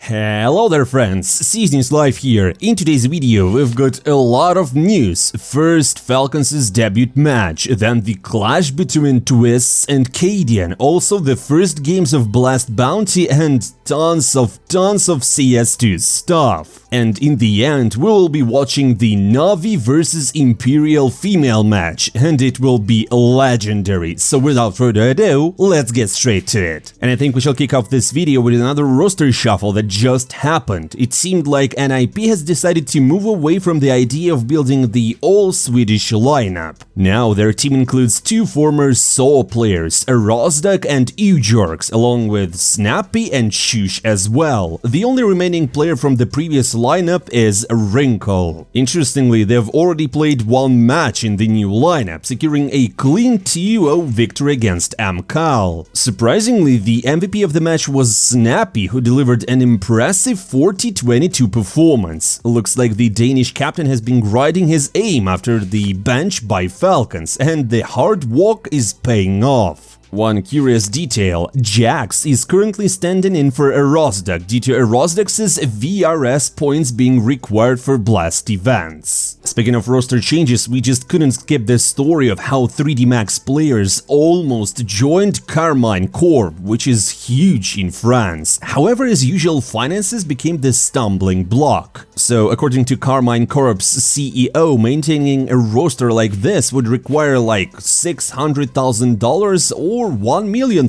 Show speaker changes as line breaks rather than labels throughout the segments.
Hello there friends, CSGO Live here. In today's video we've got a lot of news. First, Falcons' debut match, then the clash between Twistzz and Cadian, also the first games of Blast Bounty and tons of CS2 stuff. And in the end, we will be watching the NaVi versus Imperial female match, and it will be legendary. So without further ado, let's get straight to it. And I think we shall kick off this video with another roster shuffle that just happened. It seemed like NiP has decided to move away from the idea of building the all-Swedish lineup. Now their team includes two former SO players, Rozdak and Ujorks, along with Snappy and Shush as well. The only remaining player from the previous lineup is Wrinkle. Interestingly, they've already played one match in the new lineup, securing a clean 2-0 victory against MKAL. Surprisingly, the MVP of the match was Snappy, who delivered an impressive 40-22 performance. Looks like the Danish captain has been grinding his aim after the bench by Falcons, and the hard work is paying off. One curious detail, Jax is currently standing in for Rozdak due to Rozdak's VRS points being required for Blast events. Speaking of roster changes, we just couldn't skip the story of how 3D Max players almost joined Carmine Corp, which is huge in France. However, as usual, finances became the stumbling block. So, according to Carmine Corp's CEO, maintaining a roster like this would require like $600,000 or $1 million,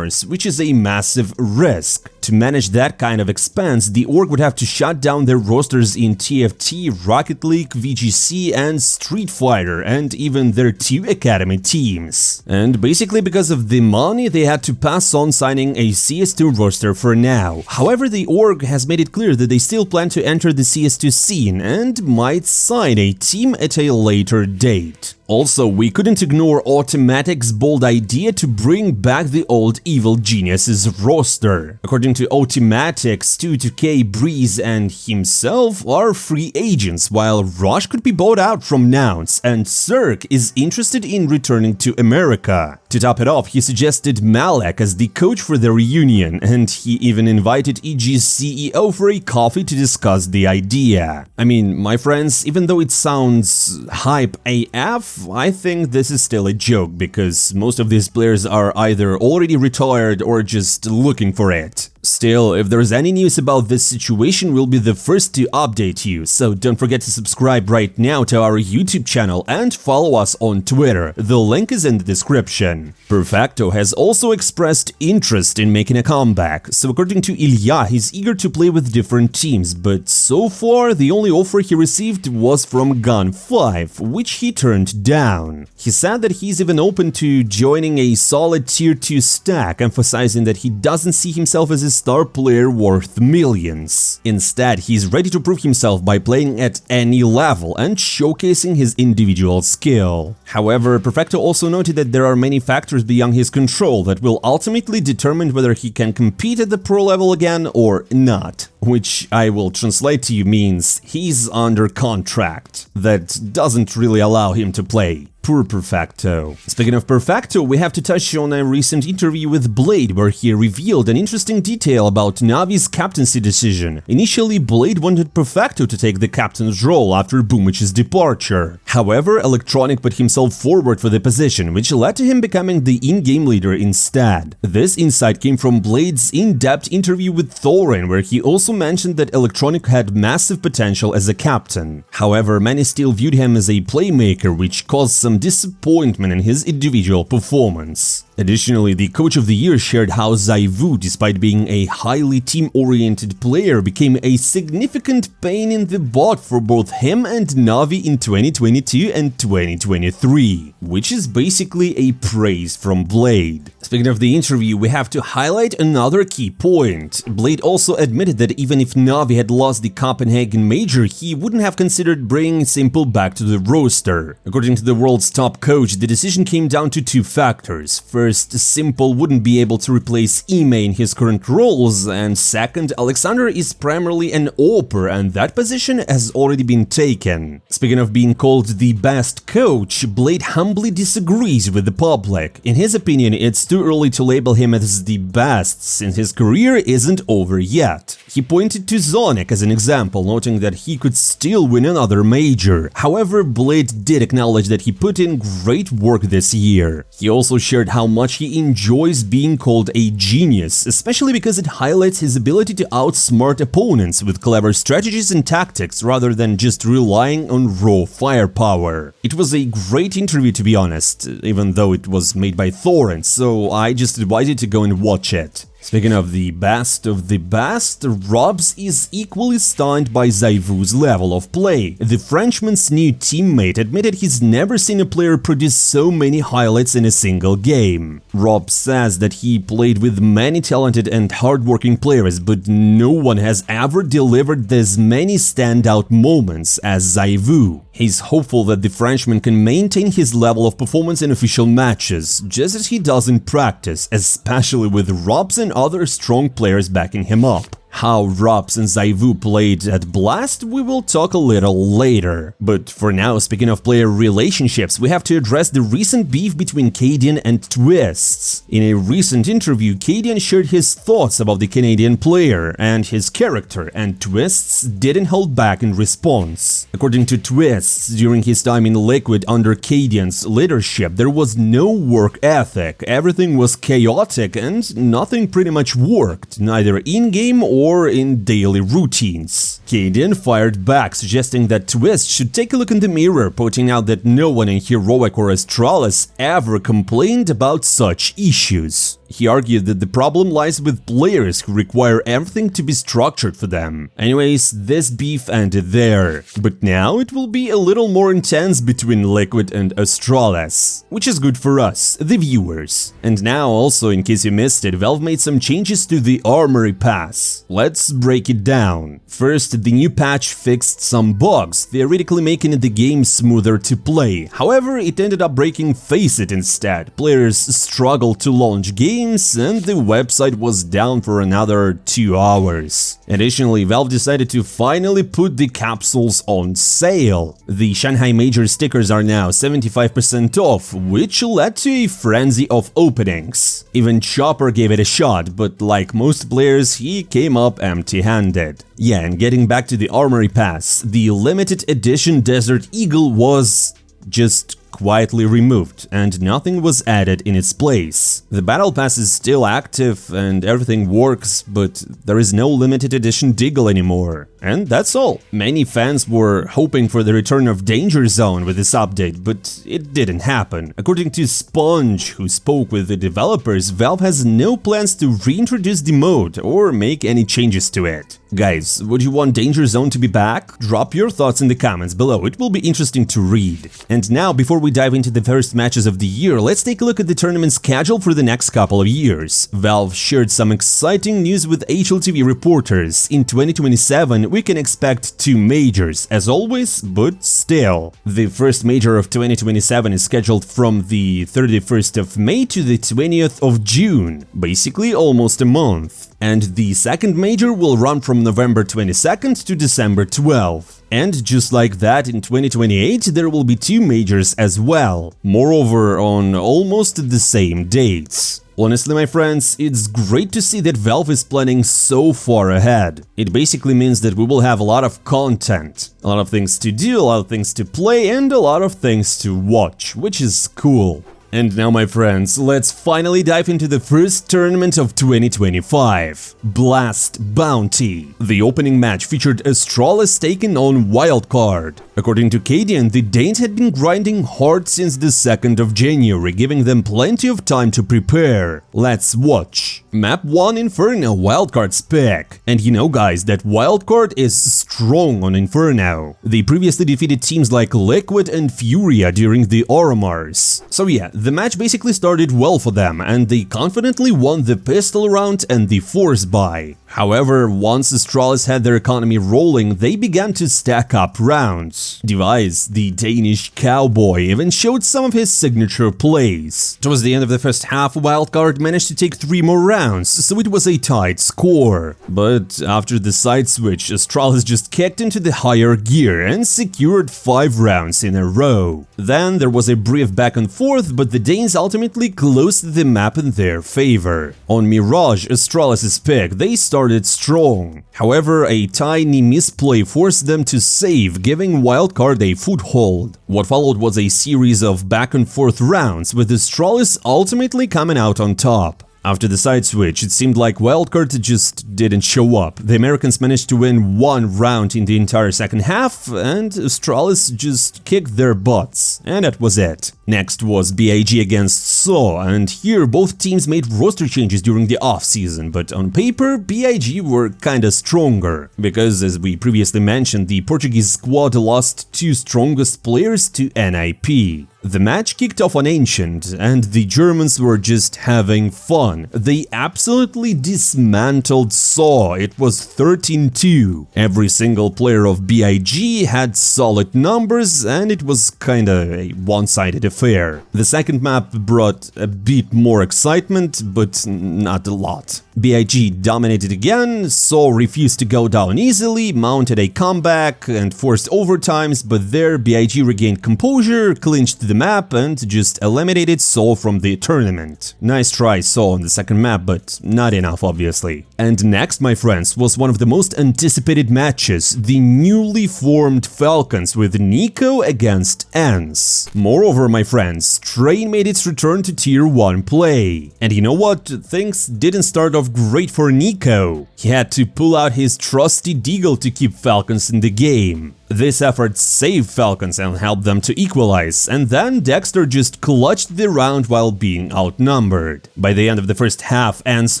which is a massive risk. To manage that kind of expense, the org would have to shut down their rosters in TFT, Rocket League, VGC and Street Fighter, and even their 2 academy teams. And basically because of the money, they had to pass on signing a CS2 roster for now. However, the org has made it clear that they still plan to enter the CS2 scene and might sign a team at a later date. Also, we couldn't ignore Automatic's bold idea to bring back the old Evil Geniuses roster. According to Automatic, Stu, 2K, Breeze and himself are free agents, while Rush could be bought out from Nouns, and Cirque is interested in returning to America. To top it off, he suggested Malek as the coach for the reunion, and he even invited EG's CEO for a coffee to discuss the idea. I mean, my friends, even though it sounds hype AF, I think this is still a joke, because most of these players are either already retired or just looking for it. Still, if there's any news about this situation, we'll be the first to update you, so don't forget to subscribe right now to our YouTube channel and follow us on Twitter, the link is in the description. Perfecto has also expressed interest in making a comeback, so according to Ilya, he's eager to play with different teams, but so far the only offer he received was from Gun 5, which he turned down. He said that he's even open to joining a solid tier 2 stack, emphasizing that he doesn't see himself as a star player worth millions. Instead, he's ready to prove himself by playing at any level and showcasing his individual skill. However, Perfecto also noted that there are many factors beyond his control that will ultimately determine whether he can compete at the pro level again or not. Which I will translate to you means he's under contract. That doesn't really allow him to play. Poor Perfecto. Speaking of Perfecto, we have to touch on a recent interview with Blade, where he revealed an interesting detail about NaVi's captaincy decision. Initially, Blade wanted Perfecto to take the captain's role after Boomich's departure. However, Electronic put himself forward for the position, which led to him becoming the in-game leader instead. This insight came from Blade's in-depth interview with Thorin, where he also mentioned that Electronic had massive potential as a captain. However, many still viewed him as a playmaker, which caused some disappointment in his individual performance. Additionally, the Coach of the Year shared how ZywOo, despite being a highly team-oriented player, became a significant pain in the butt for both him and NaVi in 2022 and 2023, which is basically a praise from Blade. Speaking of the interview, we have to highlight another key point. Blade also admitted that even if NaVi had lost the Copenhagen Major, he wouldn't have considered bringing Simple back to the roster. According to the world's top coach, the decision came down to two factors. First, Simple wouldn't be able to replace Ime in his current roles, and second, Alexander is primarily an AWPer and that position has already been taken. Speaking of being called the best coach, Blade humbly disagrees with the public. In his opinion, it's too early to label him as the best, since his career isn't over yet. He pointed to Zonic as an example, noting that he could still win another major. However, Blade did acknowledge that he put in great work this year. He also shared how much he enjoys being called a genius, especially because it highlights his ability to outsmart opponents with clever strategies and tactics rather than just relying on raw firepower. It was a great interview, to be honest, even though it was made by Torrent, so I just advise you to go and watch it. Speaking of the best, Ropz is equally stunned by ZywOo's level of play. The Frenchman's new teammate admitted he's never seen a player produce so many highlights in a single game. Ropz says that he played with many talented and hardworking players, but no one has ever delivered as many standout moments as ZywOo. He's hopeful that the Frenchman can maintain his level of performance in official matches, just as he does in practice, especially with Ropz and other strong players backing him up. How Ropz and ZywOo played at Blast, we will talk a little later. But for now, speaking of player relationships, we have to address the recent beef between Cadian and Twistzz. In a recent interview, Cadian shared his thoughts about the Canadian player and his character, and Twistzz didn't hold back in response. According to Twistzz, during his time in Liquid under Cadian's leadership, there was no work ethic, everything was chaotic and nothing pretty much worked, neither in-game or in daily routines. Cadian fired back, suggesting that Twistzz should take a look in the mirror, pointing out that no one in Heroic or Astralis ever complained about such issues. He argued that the problem lies with players who require everything to be structured for them. Anyways, this beef ended there. But now it will be a little more intense between Liquid and Astralis, which is good for us, the viewers. And now also, in case you missed it, Valve made some changes to the Armory Pass. Let's break it down. First, the new patch fixed some bugs, theoretically making the game smoother to play. However, it ended up breaking Faceit instead. Players struggled to launch games and the website was down for another 2 hours. Additionally, Valve decided to finally put the capsules on sale. The Shanghai Major stickers are now 75% off, which led to a frenzy of openings. Even Chopper gave it a shot, but like most players, he came up empty-handed. Yeah, and getting back to the Armory Pass, the limited edition Desert Eagle was just quietly removed, and nothing was added in its place. The Battle Pass is still active and everything works, but there is no limited edition Deagle anymore. And that's all. Many fans were hoping for the return of Danger Zone with this update, but it didn't happen. According to Sponge, who spoke with the developers, Valve has no plans to reintroduce the mode or make any changes to it. Guys, would you want Danger Zone to be back? Drop your thoughts in the comments below, it will be interesting to read. And now, before we dive into the first matches of the year, let's take a look at the tournament schedule for the next couple of years. Valve shared some exciting news with HLTV reporters. In 2027, we can expect 2 majors, as always, but still. The first major of 2027 is scheduled from the 31st of May to the 20th of June, basically almost a month. And the second major will run from November 22nd to December 12th. And just like that, in 2028 there will be 2 majors as well, moreover on almost the same dates. Honestly, my friends, it's great to see that Valve is planning so far ahead. It basically means that we will have a lot of content, a lot of things to do, a lot of things to play, and a lot of things to watch, which is cool. And now, my friends, let's finally dive into the first tournament of 2025, Blast Bounty. The opening match featured Astralis taking on Wildcard. According to Cadian, the Danes had been grinding hard since the 2nd of January, giving them plenty of time to prepare. Let's watch. Map 1 Inferno, Wildcard's pick. And you know, guys, that Wildcard is strong on Inferno. They previously defeated teams like Liquid and Furia during the Oromars. So yeah, the match basically started well for them, and they confidently won the pistol round and the force buy. However, once Astralis had their economy rolling, they began to stack up rounds. ZywOo, the Danish cowboy, even showed some of his signature plays. Towards the end of the first half, Wildcard managed to take 3 more rounds, so it was a tight score. But after the side switch, Astralis just kicked into the higher gear and secured 5 rounds in a row. Then there was a brief back and forth, but but the Danes ultimately closed the map in their favor. On Mirage, Astralis' pick, they started strong. However, a tiny misplay forced them to save, giving Wildcard a foothold. What followed was a series of back-and-forth rounds, with Astralis ultimately coming out on top. After the side switch, it seemed like Wildcard just didn't show up. The Americans managed to win one round in the entire second half, and Astralis just kicked their butts, and that was it. Next was BIG against ZywOo, and here both teams made roster changes during the off-season, but on paper, BIG were kinda stronger, because as we previously mentioned, the Portuguese squad lost two strongest players to NIP. The match kicked off on Ancient, and the Germans were just having fun. They absolutely dismantled ZywOo. It was 13-2. Every single player of BIG had solid numbers, and it was kinda a one-sided affair. The second map brought a bit more excitement, but not a lot. BIG dominated again, ZywOo refused to go down easily, mounted a comeback and forced overtimes, but there BIG regained composure, clinched the map and just eliminated ZywOo from the tournament. Nice try ZywOo on the second map, but not enough obviously. And next, my friends, was one of the most anticipated matches, the newly formed Falcons with Nico against Ence. Moreover, my friends, Train made its return to Tier 1 play. And you know what? Things didn't start off great for Nico. He had to pull out his trusty Deagle to keep Falcons in the game. This effort saved Falcons and helped them to equalize, and then Dexter just clutched the round while being outnumbered. By the end of the first half, Ence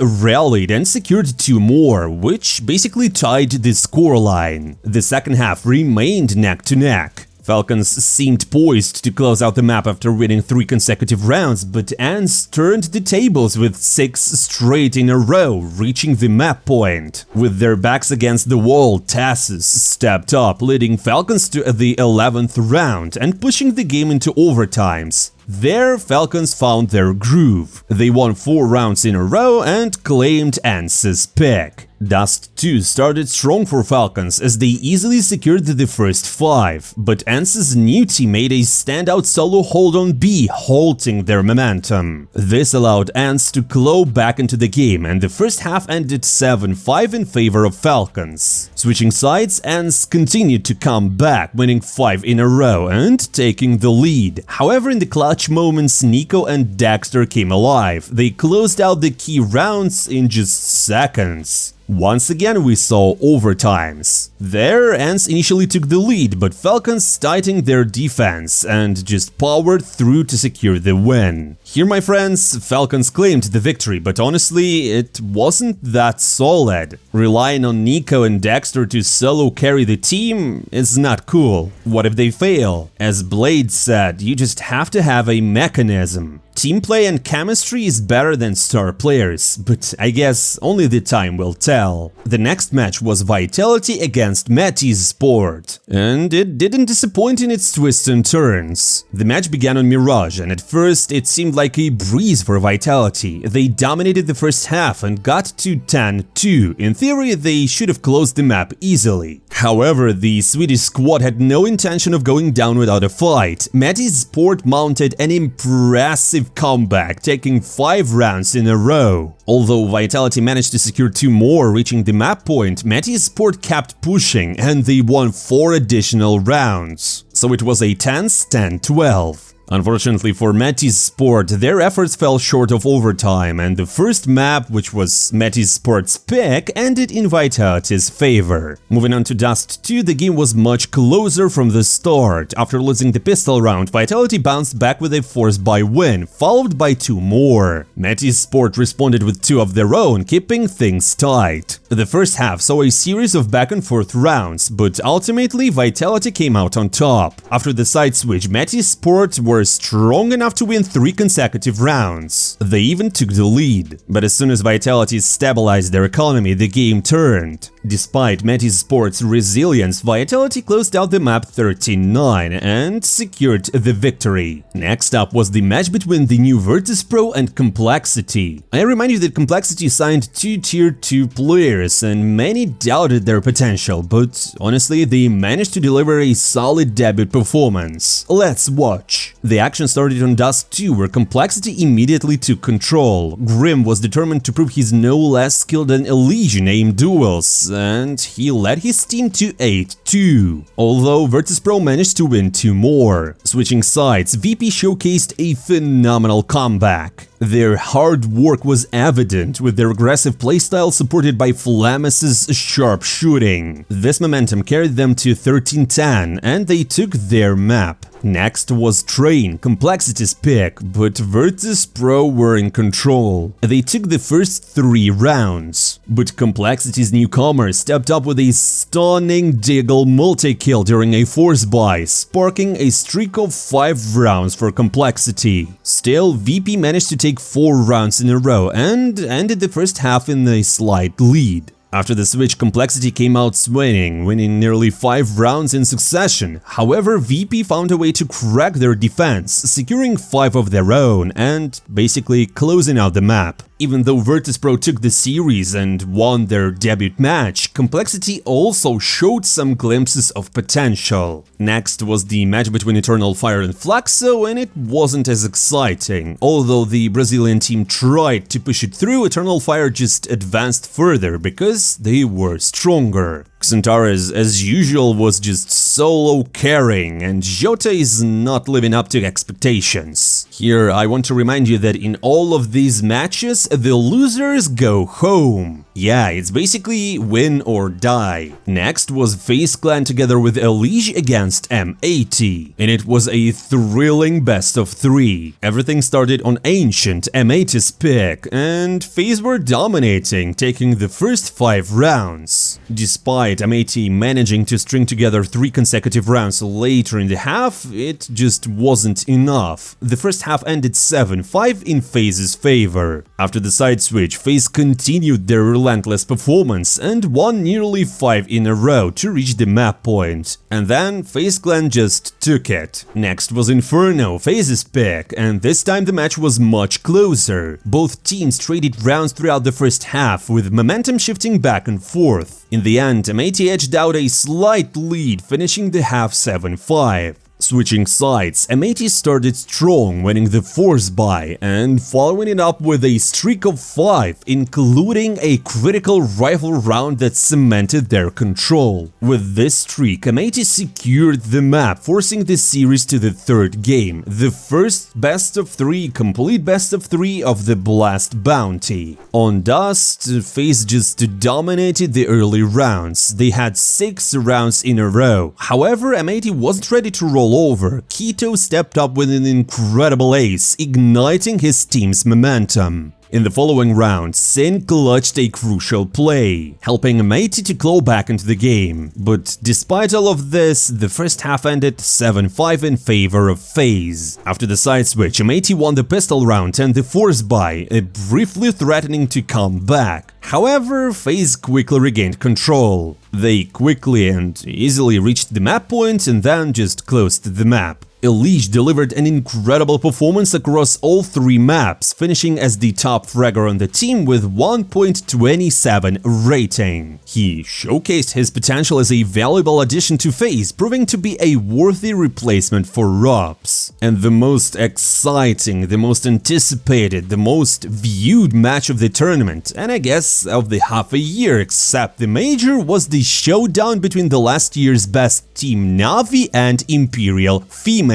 rallied and secured two more, which basically tied the scoreline. The second half remained neck to neck. Falcons seemed poised to close out the map after winning 3 consecutive rounds, but Ence turned the tables with 6 straight in a row, reaching the map point. With their backs against the wall, Twistzz stepped up, leading Falcons to the 11th round and pushing the game into overtimes. There, Falcons found their groove. They won 4 rounds in a row and claimed Ence's pick. Dust 2 started strong for Falcons as they easily secured the first 5, but Ence's new team made a standout solo hold on B, halting their momentum. This allowed Ence to claw back into the game, and the first half ended 7-5 in favor of Falcons. Switching sides, Ence continued to come back, winning 5 in a row and taking the lead. However, in the clutch moments, Nico and Dexter came alive. They closed out the key rounds in just seconds. Once again, we saw overtimes. There, Ence initially took the lead, but Falcons tightened their defense and just powered through to secure the win. Here, my friends, Falcons claimed the victory, but honestly, it wasn't that solid. Relying on Nico and Dexter to solo carry the team is not cool. What if they fail? As Blade said, you just have to have a mechanism. Team play and chemistry is better than star players, but I guess only the time will tell. The next match was Vitality against Metizport, and it didn't disappoint in its twists and turns. The match began on Mirage, and at first it seemed like a breeze for Vitality. They dominated the first half and got to 10-2. In theory, they should have closed the map easily. However, the Swedish squad had no intention of going down without a fight. Metizport mounted an impressive comeback, taking 5 rounds in a row. Although Vitality managed to secure 2 more, reaching the map point, Metizport kept pushing and they won 4 additional rounds. So it was a tense 10-12. Unfortunately for Metizport, their efforts fell short of overtime, and the first map, which was Metizport's pick, ended in Vitality's favor. Moving on to Dust 2, the game was much closer from the start. After losing the pistol round, Vitality bounced back with a force-buy win, followed by 2 more. Metizport responded with 2 of their own, keeping things tight. The first half saw a series of back-and-forth rounds, but ultimately Vitality came out on top. After the side switch, Metizport were strong enough to win 3 consecutive rounds. They even took the lead. But as soon as Vitality stabilized their economy, the game turned. Despite Metizport's resilience, Vitality closed out the map 13-9 and secured the victory. Next up was the match between the new Virtus.Pro and Complexity. I remind you that Complexity signed 2 Tier 2 players and many doubted their potential, but honestly they managed to deliver a solid debut performance. Let's watch. The action started on Dust 2, where Complexity immediately took control. Grim was determined to prove he's no less skilled than Elysian aim duels, and he led his team to 8-2. Although Virtus.Pro managed to win 2 more. Switching sides, VP showcased a phenomenal comeback. Their hard work was evident, with their aggressive playstyle supported by Flamus's sharp shooting. This momentum carried them to 13-10, and they took their map. Next was Train, Complexity's pick, but Virtus.Pro were in control. They took the first 3 rounds, but Complexity's newcomer stepped up with a stunning Deagle multi-kill during a force buy, sparking a streak of 5 rounds for Complexity. Still, VP managed to take 4 rounds in a row and ended the first half in a slight lead. After the switch, Complexity came out swinging, winning nearly 5 rounds in succession. However, VP found a way to crack their defense, securing 5 of their own and basically closing out the map. Even though Virtus.Pro took the series and won their debut match, Complexity also showed some glimpses of potential. Next was the match between Eternal Fire and Fluxo, and it wasn't as exciting. Although the Brazilian team tried to push it through, Eternal Fire just advanced further because they were stronger. Xantares, as usual, was just solo carrying, and Jota is not living up to expectations. Here, I want to remind you that in all of these matches, the losers go home. Yeah, it's basically win or die. Next was Faze clan together with Elige against M80, and it was a thrilling best of 3. Everything started on Ancient, M80's pick, and Faze were dominating, taking the first 5 rounds. Despite M80 managing to string together 3 consecutive rounds later in the half, it just wasn't enough. The first half ended 7-5 in Faze's favor. After the side switch, Faze continued their relentless performance and won nearly 5 in a row to reach the map point. And then Faze clan just took it. Next was Inferno, Faze's pick, and this time the match was much closer. Both teams traded rounds throughout the first half, with momentum shifting back and forth. In the end, M80 edged out a slight lead, finishing the half 7-5. Switching sides, M80 started strong, winning the force buy and following it up with a streak of 5, including a critical rifle round that cemented their control. With this streak, M80 secured the map, forcing the series to the 3rd game, the first best of 3, complete best of 3 of the Blast bounty. On Dust, Faze just dominated the early rounds. They had 6 rounds in a row. However, M80 wasn't ready to roll over. Keto stepped up with an incredible ace, igniting his team's momentum. In the following round, Sin clutched a crucial play, helping M80 to claw back into the game. But despite all of this, the first half ended 7-5 in favor of Faze. After the side switch, M80 won the pistol round and the force buy, briefly threatening to come back. However, Faze quickly regained control. They quickly and easily reached the map point and then just closed the map. Elige delivered an incredible performance across all 3 maps, finishing as the top fragger on the team with 1.27 rating. He showcased his potential as a valuable addition to Faze, proving to be a worthy replacement for Ropz. And the most exciting, the most anticipated, the most viewed match of the tournament, and I guess of the half a year except the major, was the showdown between the last year's best team NaVi and Imperial Female.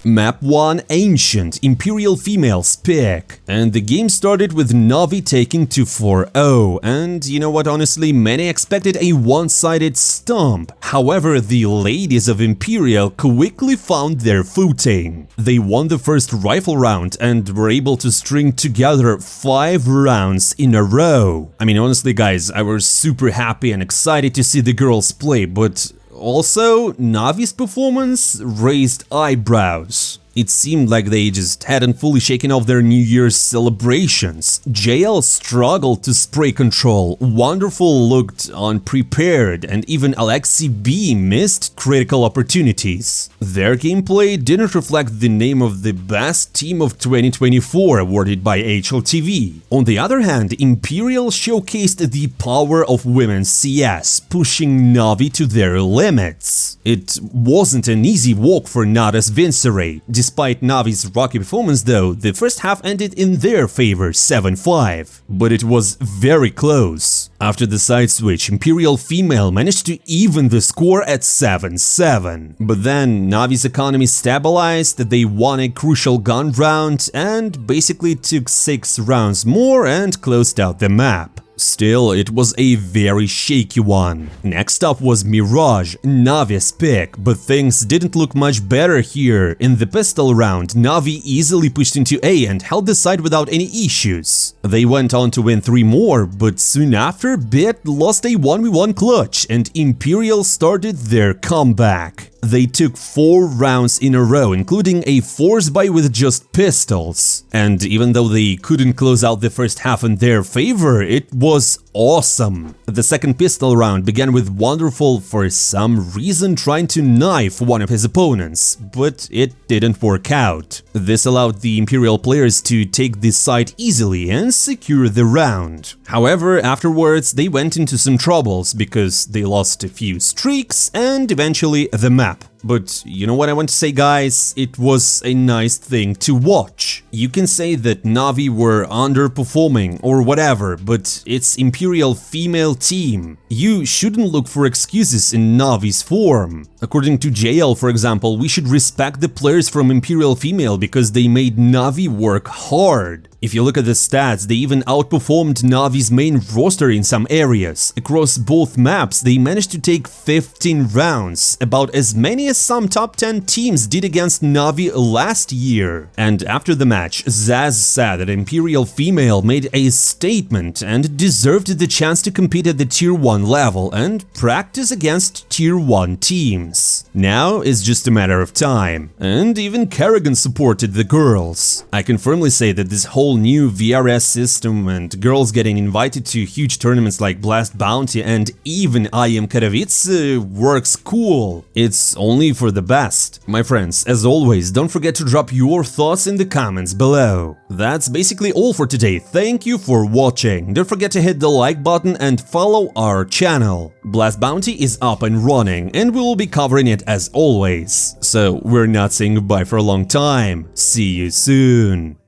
Map 1 Ancient, Imperial Female's pick. And the game started with NaVi taking to 4-0, and you know what, honestly, many expected a one-sided stomp. However, the ladies of Imperial quickly found their footing. They won the first rifle round and were able to string together 5 rounds in a row. I mean, honestly guys, I was super happy and excited to see the girls play, but also, NaVi's performance raised eyebrows. It seemed like they just hadn't fully shaken off their New Year's celebrations. JL struggled to spray control, Wonderful looked unprepared, and even Alexi B missed critical opportunities. Their gameplay didn't reflect the name of the best team of 2024 awarded by HLTV. On the other hand, Imperial showcased the power of women's CS, pushing NaVi to their limits. It wasn't an easy walk for Nadas Vincere. Despite NaVi's rocky performance though, the first half ended in their favor 7-5. But it was very close. After the side switch, Imperial female managed to even the score at 7-7. But then NaVi's economy stabilized, they won a crucial gun round and basically took 6 rounds more and closed out the map. Still, it was a very shaky one. Next up was Mirage, NaVi's pick, but things didn't look much better here. In the pistol round, NaVi easily pushed into A and held the side without any issues. They went on to win 3 more, but soon after, Bit lost a 1v1 clutch and Imperial started their comeback. They took 4 rounds in a row, including a force buy with just pistols. And even though they couldn't close out the first half in their favor, it was awesome. The second pistol round began with Wonderful for some reason trying to knife one of his opponents, but it didn't work out. This allowed the Imperial players to take this side easily and secure the round. However, afterwards they went into some troubles because they lost a few streaks and eventually the map. But you know what I want to say, guys? It was a nice thing to watch. You can say that NaVi were underperforming or whatever, but it's Imperial female team. You shouldn't look for excuses in NaVi's form. According to JL, for example, we should respect the players from Imperial female because they made NaVi work hard. If you look at the stats, they even outperformed NaVi's main roster in some areas. Across both maps, they managed to take 15 rounds, about as many as some top 10 teams did against NaVi last year. And after the match, Zaz said that Imperial female made a statement and deserved the chance to compete at the Tier 1 level and practice against Tier 1 teams. Now it's just a matter of time. And even Kerrigan supported the girls. I can firmly say that this whole new VRS system and girls getting invited to huge tournaments like Blast Bounty and even IM Katowice works cool. It's only for the best. My friends, as always, don't forget to drop your thoughts in the comments below. That's basically all for today. Thank you for watching. Don't forget to hit the like button and follow our channel. Blast Bounty is up and running and we will be covering it as always. So we're not saying goodbye for a long time. See you soon.